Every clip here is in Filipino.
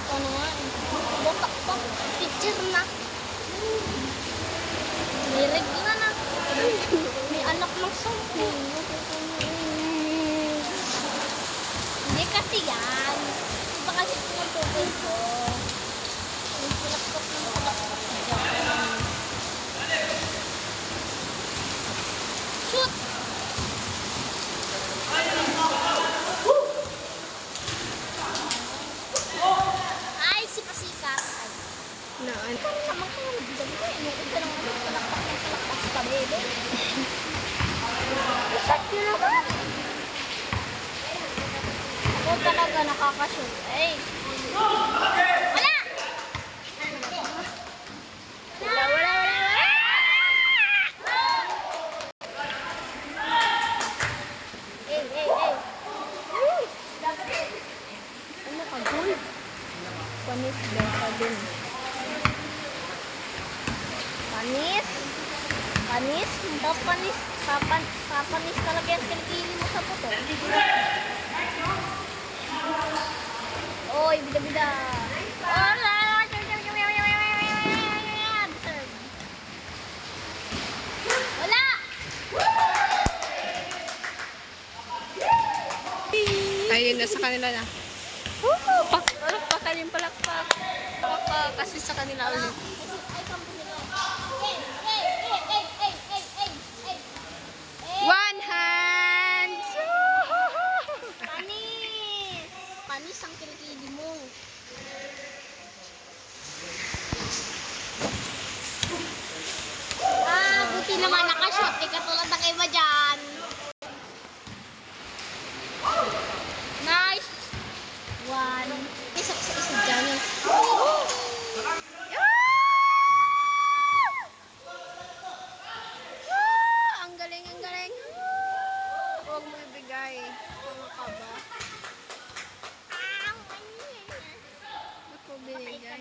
bata na nga. Bata pa. Teacher na. May regla na. May anak ng 10. Hindi kasi yan. Iba kasi tinutukoy ko. Yung pinakpak ng pinakpak dyan. Shoot! Ay, si Pasikat. Na ano? Sama ka nga nagbilang ko. Inukot ka lang ano. Palakpak ng palakpak sa bebe. Isat nyo naman. Ako talaga nakakashoot. Ay. Wala! Wala. Ano ka, goal? Panis daw ka din. Panis? Panis? Daw panis. Papanis talaga yung kilikili mo sa puto. Oy, bida-bida. Wala! Ayun na sa kanila na. Palakpakan yung palakpak. Palakpak kasi sa kanila ulit. One hand! Panis! Panis ang kilikili mo. Buti naman nakashot. Di katulad ng iba dyan. Nice! One. Isa dyan. Ang galing, ang galing. Huwag mo ibigay. Ano ka ba? Ako binigay.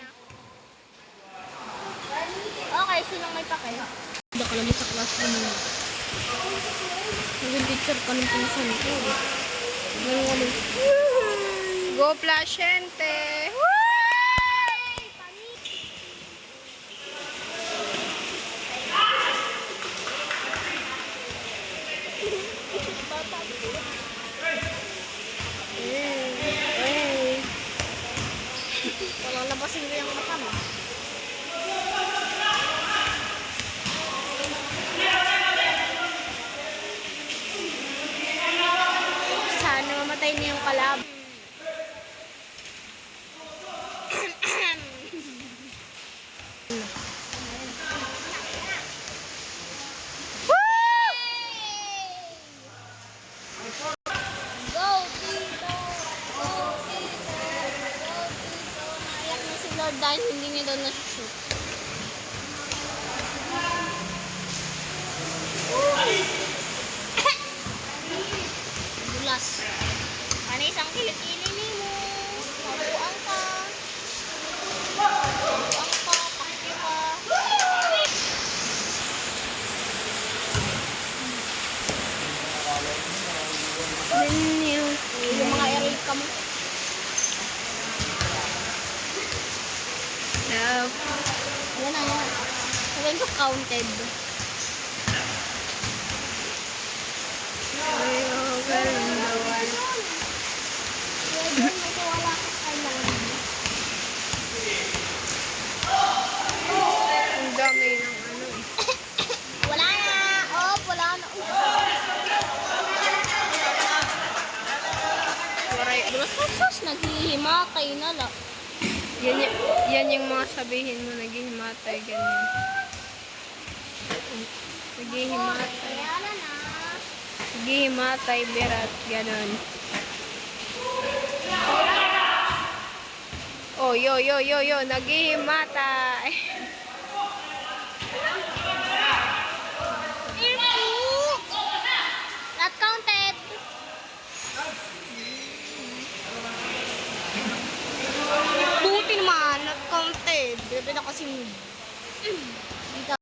Okay, sinong may pake? Hindi ka naman sa classroom mo. Nag-picture ka ng pinsan ko. Go Plasyente! Walang labasin mo yung mata mo. Sana mamatay na yung kalab. Go, Tito! Go, Tito! Go, Tito! Naiyak na si Lord dahil hindi niya daw na-shoot. Bulas. Panis ang kilikili ni mo. Pabuang ka. Pabuang ka. Pakti ka. Yung mga erika mo. Love. Yan na, yan. Sabihin ko counted. Wala ka sa lang. Ang dami ng ano. Wala na. Oh, wala na. Bulas-bulas. Naghihimatay na lang. Yan yung mga sabihin mo, naghihimatay, ganyan. Naghihimatay. Wala na. Naghihimatay, berat, ganon. Oh, yo, naghihimatay.